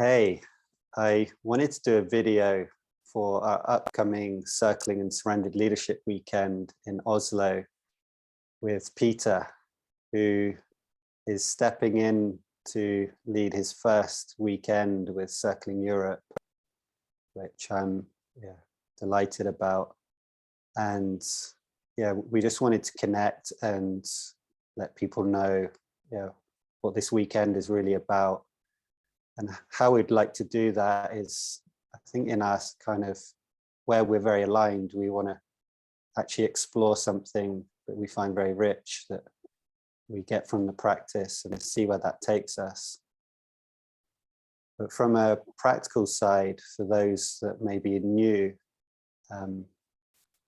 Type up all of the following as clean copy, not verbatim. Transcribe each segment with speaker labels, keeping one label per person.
Speaker 1: Hey, I wanted to do a video for our upcoming Circling and Surrendered Leadership Weekend in Oslo with Peter, who is stepping in to lead his first weekend with Circling Europe, which I'm delighted about. And we just wanted to connect and let people know what this weekend is really about. And how we'd like to do that is, I think in our kind of where we're very aligned, we want to actually explore something that we find very rich that we get from the practice and see where that takes us. But from a practical side, for those that may be new,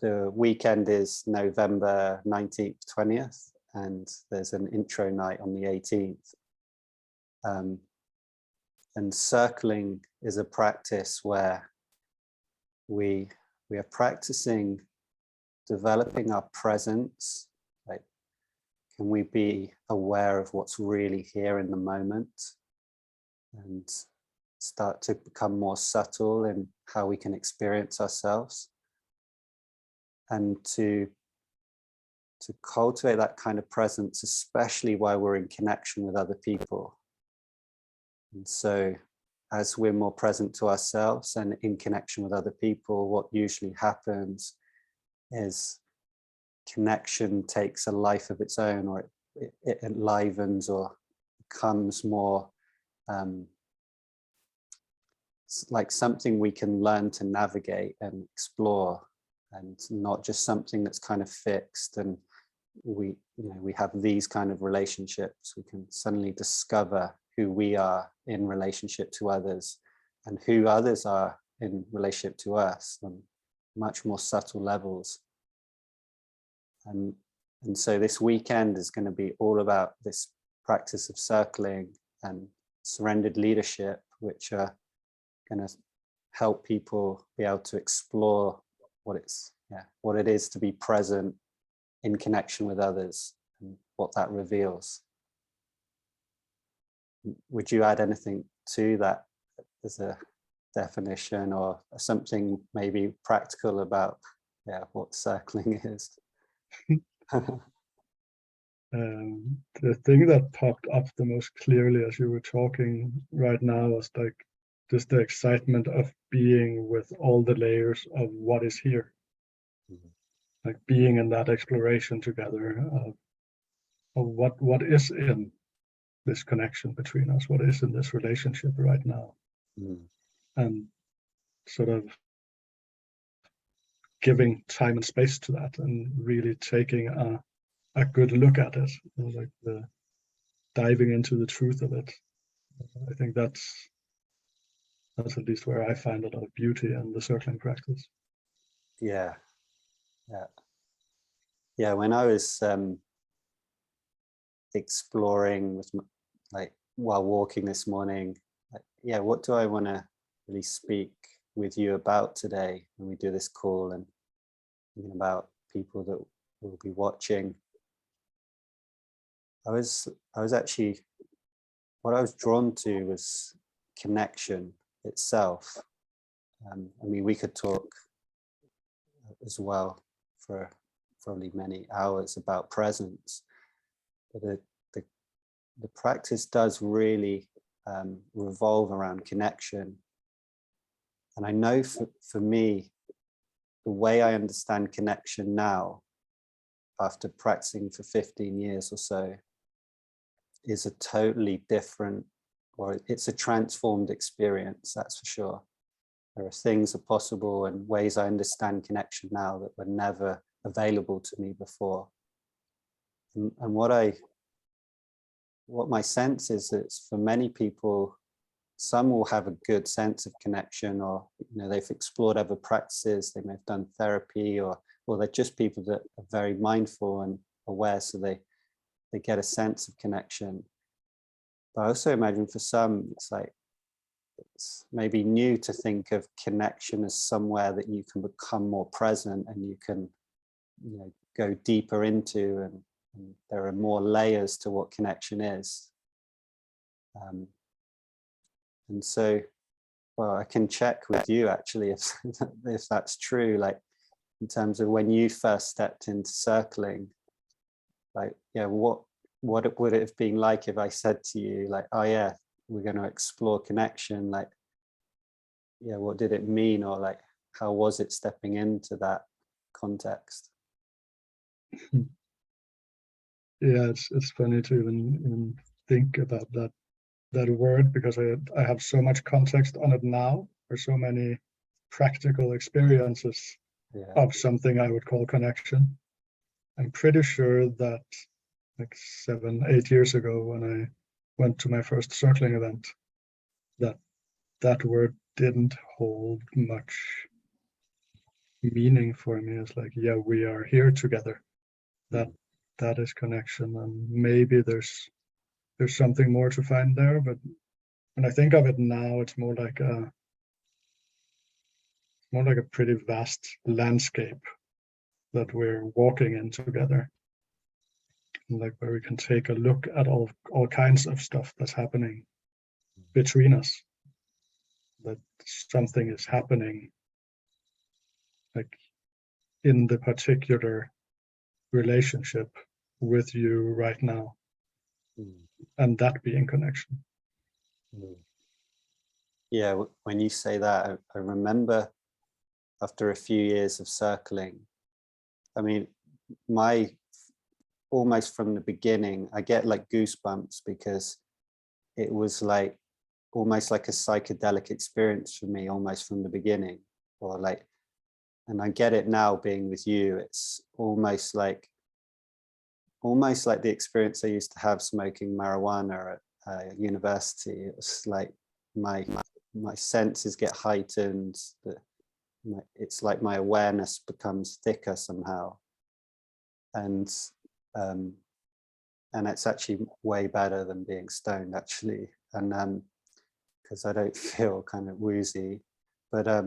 Speaker 1: the weekend is November 19th, 20th, and there's an intro night on the 18th. And circling is a practice where we are practicing developing our presence. Like, can we be aware of what's really here in the moment and start to become more subtle in how we can experience ourselves, and to cultivate that kind of presence, especially while we're in connection with other people. And so as we're more present to ourselves and in connection with other people, what usually happens is connection takes a life of its own, or it enlivens or becomes more like something we can learn to navigate and explore, and not just something that's kind of fixed and we have these kind of relationships. We can suddenly discover who we are in relationship to others and who others are in relationship to us on much more subtle levels. And so this weekend is going to be all about this practice of circling and surrendered leadership, which are going to help people be able to explore what it is to be present in connection with others and what that reveals. Would you add anything to that as a definition, or something maybe practical about what circling is?
Speaker 2: The thing that popped up the most clearly as you were talking right now was like just the excitement of being with all the layers of what is here. Like being in that exploration together of what is in this connection between us, what is in this relationship right now, and sort of giving time and space to that and really taking a good look at it, like the diving into the truth of it. I think that's at least where I find a lot of beauty in the circling practice.
Speaker 1: Yeah. When I was exploring with while walking this morning, what do I want to really speak with you about today when we do this call, and thinking about people that will be watching. I was actually, what I was drawn to was connection itself. I mean, we could talk as well for probably many hours about presence, but the practice does really revolve around connection. And I know for me, the way I understand connection now, after practicing for 15 years or so, is a totally different, or it's a transformed experience, that's for sure. There are things that are possible and ways I understand connection now that were never available to me before. And what my sense is that for many people, some will have a good sense of connection, or they've explored other practices, they may have done therapy, or they're just people that are very mindful and aware, so they get a sense of connection. But I also imagine for some, it's maybe new to think of connection as somewhere that you can become more present and you can go deeper into, and there are more layers to what connection is. And so, well, I can check with you actually if that's true, like in terms of when you first stepped into circling, like, yeah, what would it have been like if I said to you, like, oh yeah, we're going to explore connection, like, yeah, what did it mean, or like, how was it stepping into that context?
Speaker 2: Yeah, it's funny to even think about that word, because I have so much context on it now, or so many practical experiences
Speaker 1: Yeah.
Speaker 2: of something I would call connection. I'm pretty sure that like 7-8 years ago, when I went to my first circling event, that word didn't hold much meaning for me. It's like, yeah, we are here together. That is connection, and maybe there's something more to find there. But when I think of it now, it's more like a pretty vast landscape that we're walking in together, and like where we can take a look at all kinds of stuff that's happening between us. That something is happening, like in the particular relationship with you right now, and that being connection.
Speaker 1: Yeah, when you say that, I remember after a few years of circling, I mean, almost from the beginning, I get like goosebumps, because it was like almost like a psychedelic experience for me, almost from the beginning, or like, and I get it now being with you. It's almost like the experience I used to have smoking marijuana at university. It was like my senses get heightened. It's like my awareness becomes thicker somehow, and it's actually way better than being stoned, actually, and because I don't feel kind of woozy, but I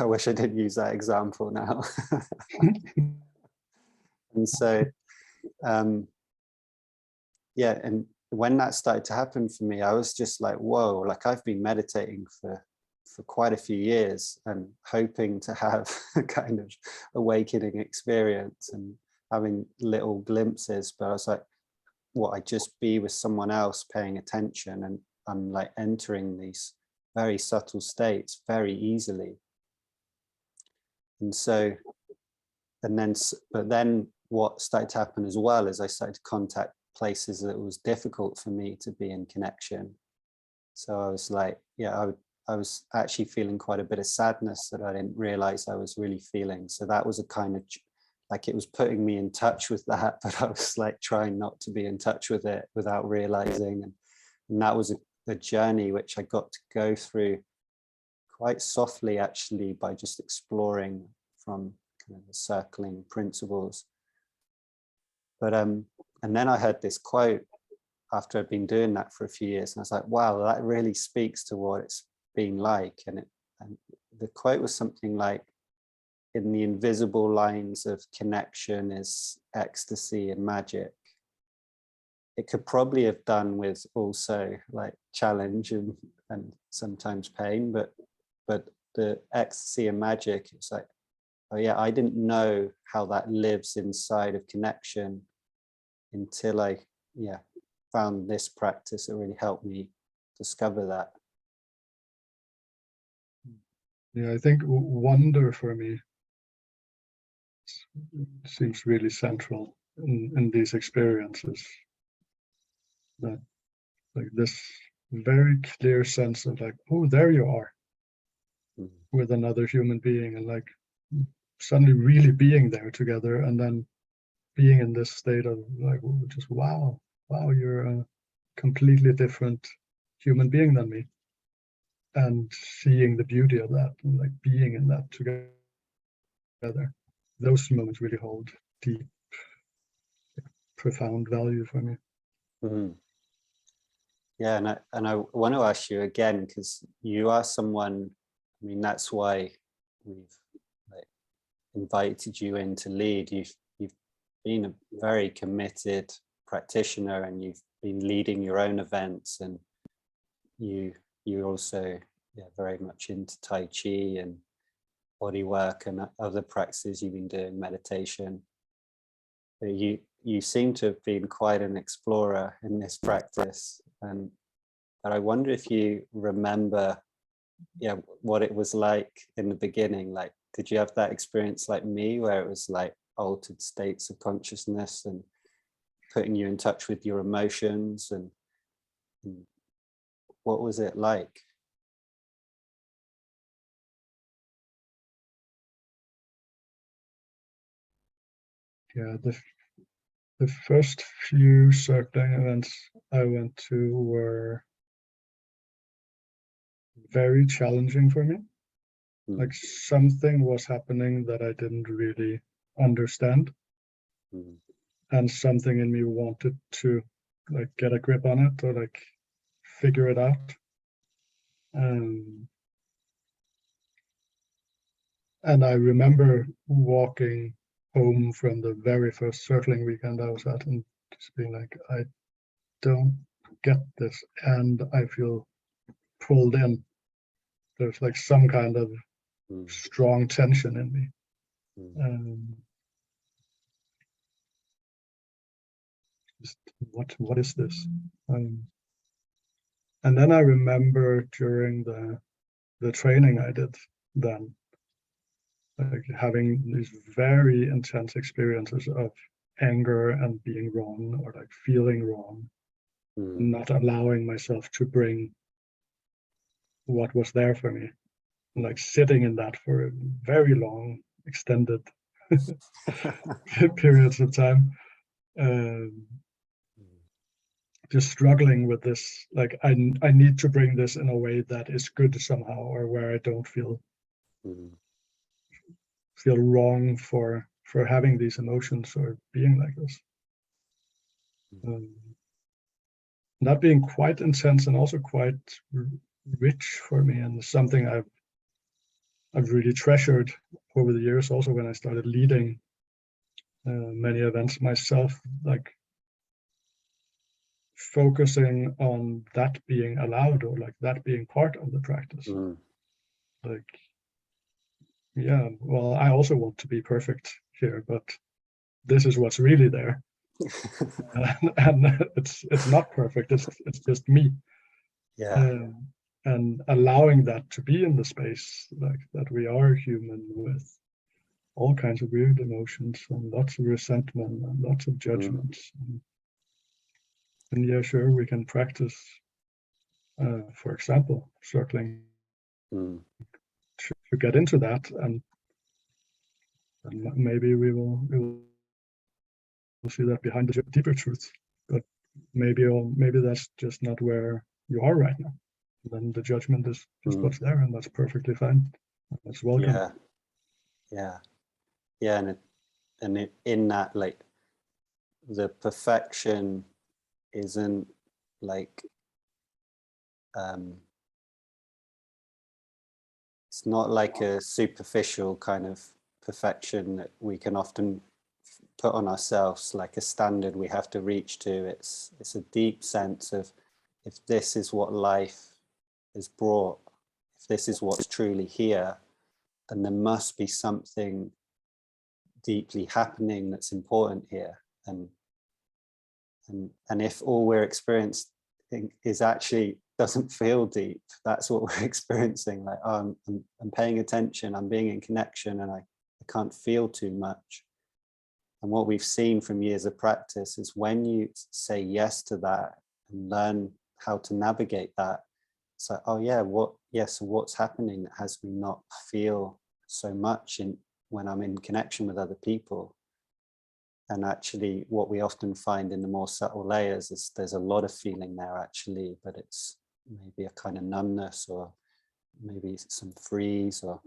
Speaker 1: wish I didn't use that example now. And so yeah, and when that started to happen for me, I was just like, whoa, like I've been meditating for quite a few years and hoping to have a kind of awakening experience and having little glimpses, but I was like, what, I just be with someone else paying attention, and I'm like entering these very subtle states very easily. And so, but then what started to happen as well is I started to contact places that it was difficult for me to be in connection. So I was like, yeah, I was actually feeling quite a bit of sadness that I didn't realize I was really feeling. So that was a kind of like, it was putting me in touch with that, but I was like trying not to be in touch with it without realizing. And that was a journey which I got to go through quite softly, actually, by just exploring from kind of the circling principles. But and then I heard this quote after I'd been doing that for a few years, and I was like, wow, that really speaks to what it's been like. And the quote was something like, in the invisible lines of connection is ecstasy and magic. It could probably have done with also like challenge and sometimes pain, but the ecstasy and magic, it's like, oh yeah, I didn't know how that lives inside of connection until I found this practice that really helped me discover that.
Speaker 2: Yeah, I think wonder for me seems really central in these experiences. That like this very clear sense of like, oh, there you are with another human being, and like suddenly really being there together, and then being in this state of like, just wow, you're a completely different human being than me, and seeing the beauty of that, and like being in that together. Those moments really hold deep, profound value for me.
Speaker 1: Mm-hmm. Yeah, and I want to ask you again, because you are someone, I mean, that's why we've like invited you in to lead. You've been a very committed practitioner, and you've been leading your own events, and you're also very much into Tai Chi and body work and other practices you've been doing, meditation. But you seem to have been quite an explorer in this practice, and I wonder if you remember what it was like in the beginning. Like, did you have that experience like me, where it was like altered states of consciousness and putting you in touch with your emotions, and what was it like?
Speaker 2: Yeah, the first few circling events I went to were very challenging for me. Like something was happening that I didn't really understand, and something in me wanted to like get a grip on it or like figure it out. And I remember walking home from the very first circling weekend I was at and just being like, I don't get this, and I feel pulled in. There's like some kind of strong tension in me. Just what is this? And then I remember during the training I did then, like having these very intense experiences of anger and being wrong, or like feeling wrong, not allowing myself to bring what was there for me, and like sitting in that for very long, extended periods of time. Just struggling with this, like I need to bring this in a way that is good somehow, or where I don't feel wrong for having these emotions or being like this. That being quite intense and also quite rich for me, and something I've really treasured over the years. Also, when I started leading many events myself, like focusing on that being allowed, or like that being part of the practice. Like, yeah, well, I also want to be perfect here, but this is what's really there. and it's not perfect, it's just me. And allowing that to be in the space, like that we are human with all kinds of weird emotions and lots of resentment and lots of judgments. And yeah, sure, we can practice, for example, circling to get into that, and maybe we will see that behind the deeper truth. But maybe that's just not where you are right now. Then the judgment is just what's there, and that's perfectly fine. That's welcome.
Speaker 1: And in that, like, the perfection isn't like it's not like a superficial kind of perfection that we can often put on ourselves, like a standard we have to reach to. It's a deep sense of, if this is what life is brought, if this is what's truly here, then there must be something deeply happening that's important here. And if all we're experiencing is actually doesn't feel deep, that's what we're experiencing. Like, oh, I'm paying attention, I'm being in connection, and I can't feel too much. And what we've seen from years of practice is when you say yes to that and learn how to navigate that, it's like, oh yeah, so what's happening that has me not feel so much when I'm in connection with other people? And actually what we often find in the more subtle layers is there's a lot of feeling there actually, but it's maybe a kind of numbness, or maybe some freeze, or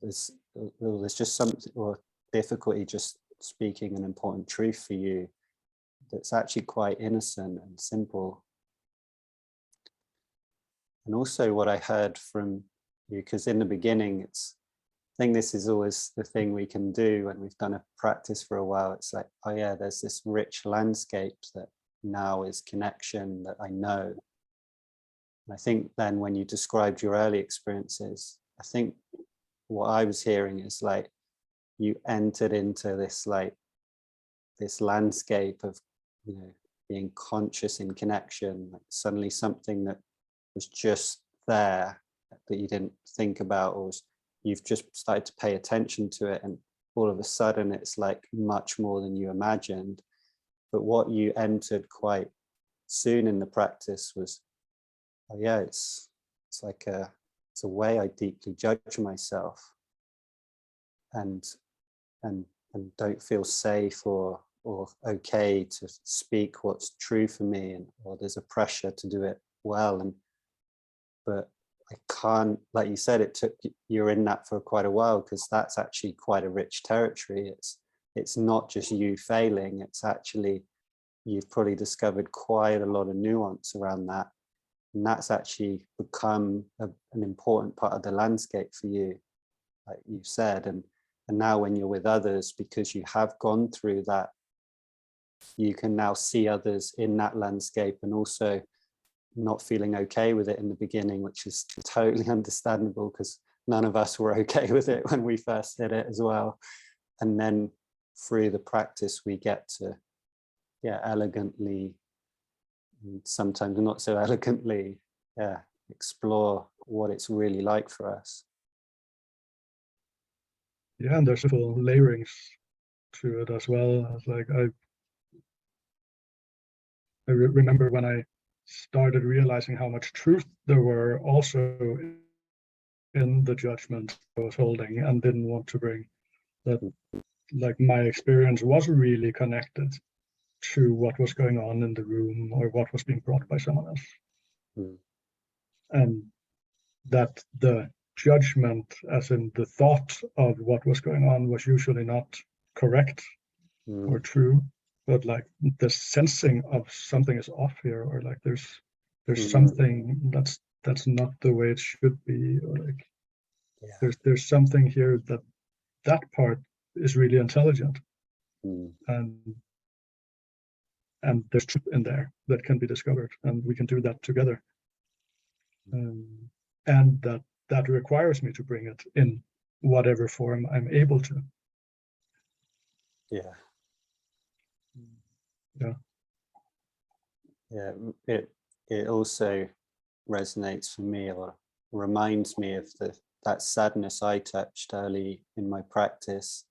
Speaker 1: there's just something, or difficulty just speaking an important truth for you that's actually quite innocent and simple. And also what I heard from you, because in the beginning, I think this is always the thing we can do when we've done a practice for a while. It's like, oh yeah, there's this rich landscape that now is connection that I know. And I think then when you described your early experiences, I think what I was hearing is like you entered into this like this landscape of, you know, being conscious in connection, like suddenly something that was just there that you didn't think about, or you've just started to pay attention to it, and all of a sudden it's like much more than you imagined. But what you entered quite soon in the practice was, oh yeah, it's like it's a way I deeply judge myself, and and don't feel safe or okay to speak what's true for me, and or there's a pressure to do it well. And but I can't, like you said, it took, you're in that for quite a while, because that's actually quite a rich territory. It's not just you failing, it's actually, you've probably discovered quite a lot of nuance around that, and that's actually become an important part of the landscape for you, like you said. And now when you're with others, because you have gone through that, you can now see others in that landscape, and also not feeling okay with it in the beginning, which is totally understandable, because none of us were okay with it when we first did it as well. And then through the practice, we get to, yeah, elegantly, and sometimes not so elegantly, yeah, explore what it's really like for us.
Speaker 2: Yeah, and there's full layerings to it as well. It's like I remember when I started realizing how much truth there were also in the judgment I was holding, and didn't want to bring that, like my experience was really connected to what was going on in the room, or what was being brought by someone else.
Speaker 1: Mm.
Speaker 2: And that the judgment, as in the thought of what was going on, was usually not correct or true, but like the sensing of something is off here, or like there's something that's not the way it should be, or like
Speaker 1: Yeah.
Speaker 2: there's something here that part is really intelligent, and there's truth in there that can be discovered, and we can do that together. And that requires me to bring it in whatever form I'm able to.
Speaker 1: Yeah.
Speaker 2: Yeah.
Speaker 1: Yeah, it also resonates for me, or reminds me of that sadness I touched early in my practice.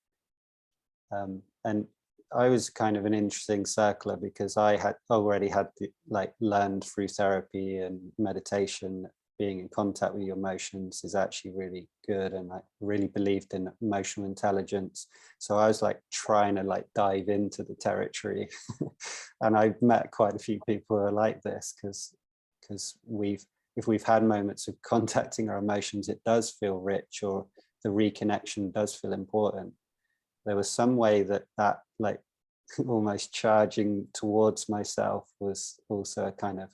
Speaker 1: And I was kind of an interesting circler, because I had already had learned through therapy and meditation that being in contact with your emotions is actually really good, and I really believed in emotional intelligence. So I was like trying to dive into the territory and I've met quite a few people who are like this, because if we've had moments of contacting our emotions, it does feel rich, or the reconnection does feel important. There was some way that like almost charging towards myself was also a kind of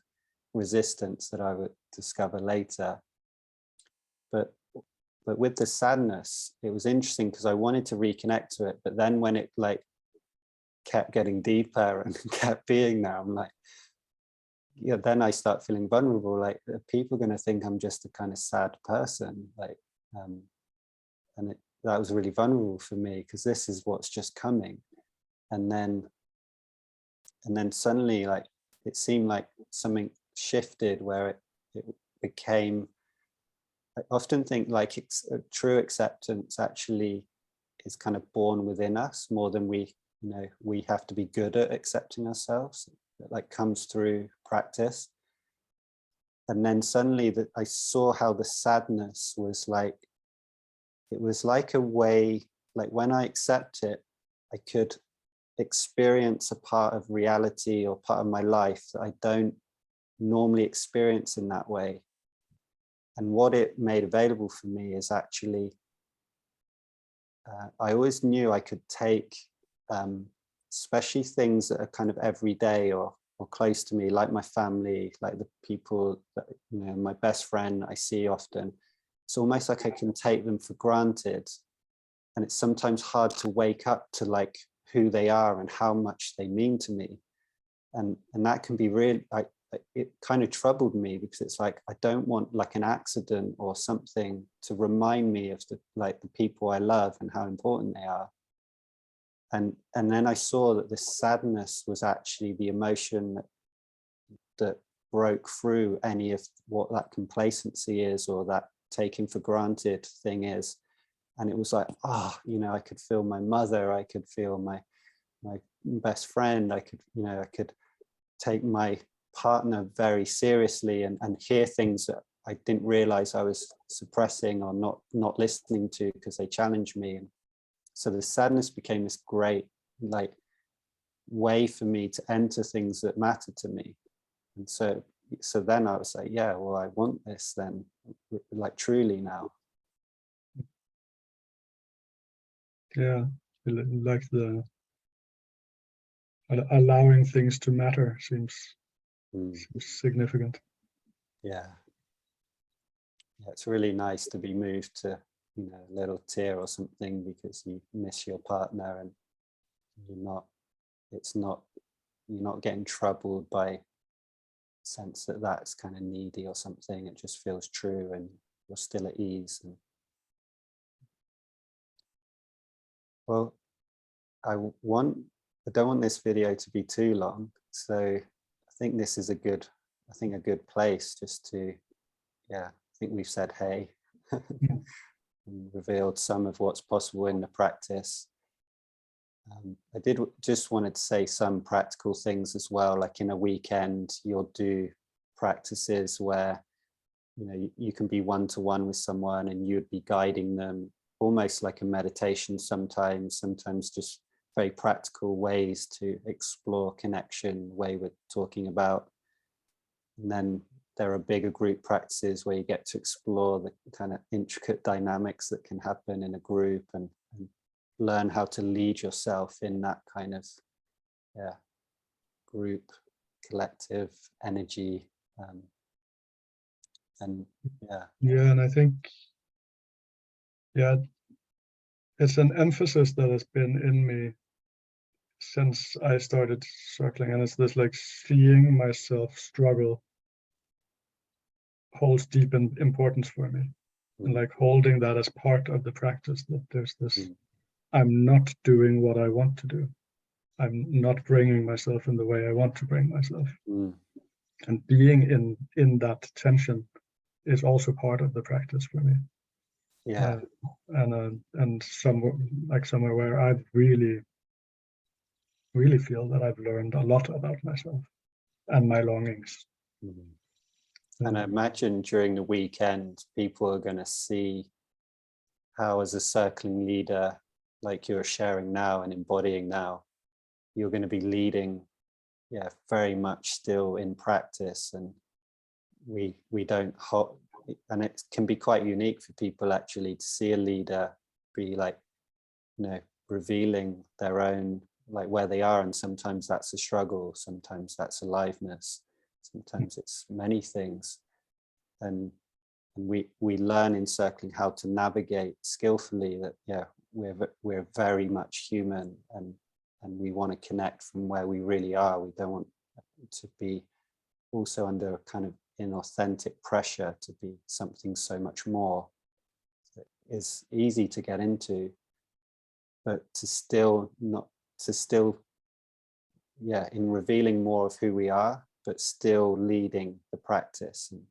Speaker 1: resistance that I would discover later. But with the sadness, it was interesting, because I wanted to reconnect to it, but then when it kept getting deeper and kept being there, I'm like, yeah, then I start feeling vulnerable. Like, are people going to think I'm just a kind of sad person? And that was really vulnerable for me, because this is what's just coming. And then suddenly, it seemed like something shifted, where it became, I often think true acceptance actually is kind of born within us, more than we have to be good at accepting ourselves. It comes through practice. And then suddenly I saw how the sadness was it was like a way, when I accept it, I could experience a part of reality or part of my life that I don't normally experience in that way. And what it made available for me is actually, I always knew I could take, especially things that are kind of everyday or close to me, like my family, like the people that, my best friend I see often. It's almost like I can take them for granted. And it's sometimes hard to wake up to who they are and how much they mean to me. And that can be really it kind of troubled me, because it's like, I don't want like an accident or something to remind me of the people I love and how important they are. And then I saw that this sadness was actually the emotion that broke through any of what that complacency is, or that taking for granted thing is. And it was like, oh, you know, I could feel my mother, I could feel my best friend, I could take my partner very seriously, and hear things that I didn't realize I was suppressing or not listening to, because they challenged me. And so the sadness became this great like way for me to enter things that matter to me. And so then I was like, yeah, well, I want this then, like truly now.
Speaker 2: Yeah, like the allowing things to matter seems significant.
Speaker 1: Yeah. It's really nice to be moved to, you know, a little tear or something because you miss your partner, and you're not getting troubled by sense that that's kind of needy or something. It just feels true, and you're still at ease. And well, I don't want this video to be too long, so I think this is a good place just to, yeah, I think we've said hey and revealed some of what's possible in the practice. I did just wanted to say some practical things as well, like in a weekend you'll do practices where, you know, you can be one-to-one with someone and you'd be guiding them, almost like a meditation sometimes just very practical ways to explore connection, the way we're talking about. And then there are bigger group practices where you get to explore the kind of intricate dynamics that can happen in a group, and learn how to lead yourself in that kind of group collective energy. And
Speaker 2: and I think it's an emphasis that has been in me since I started circling, and it's this like seeing myself struggle holds deep importance for me, and like holding that as part of the practice, that there's this I'm not doing what I want to do, I'm not bringing myself in the way I want to bring myself, and being in that tension is also part of the practice for me. And somewhere where I've really feel that I've learned a lot about myself and my longings.
Speaker 1: And I imagine during the weekend, people are going to see how, as a circling leader, like you're sharing now and embodying now, you're going to be leading, very much still in practice. And we don't hold, and it can be quite unique for people actually to see a leader be like, you know, revealing their own, like where they are. And sometimes that's a struggle, sometimes that's aliveness, sometimes it's many things. And we learn in circling how to navigate skillfully that, we're very much human, and we want to connect from where we really are. We don't want to be also under kind of inauthentic pressure to be something so much more that is easy to get into, but in revealing more of who we are, but still leading the practice and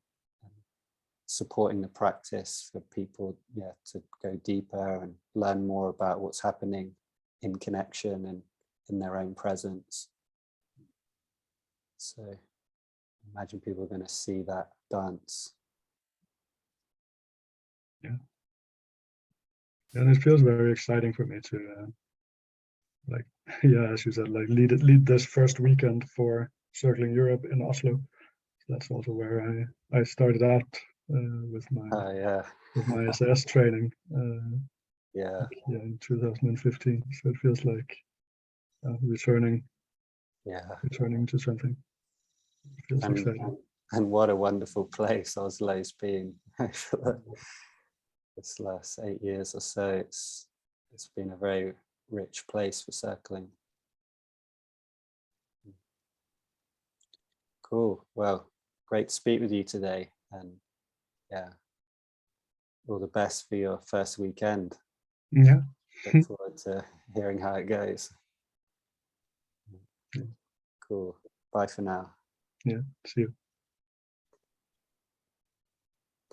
Speaker 1: supporting the practice for people, to go deeper and learn more about what's happening in connection and in their own presence. So imagine people are going to see that dance.
Speaker 2: And it feels very exciting for me to as you said, like lead this first weekend for Circling Europe in Oslo. So that's also where I started out with my SAS training in 2015. So it feels like returning to something. It feels exciting.
Speaker 1: And what a wonderful place Oslo's been this last 8 years or so. It's been a very rich place for circling. Cool. Well, great to speak with you today, and yeah, all the best for your first weekend.
Speaker 2: Yeah.
Speaker 1: Look forward to hearing how it goes. Cool. Bye for now.
Speaker 2: Yeah. See you.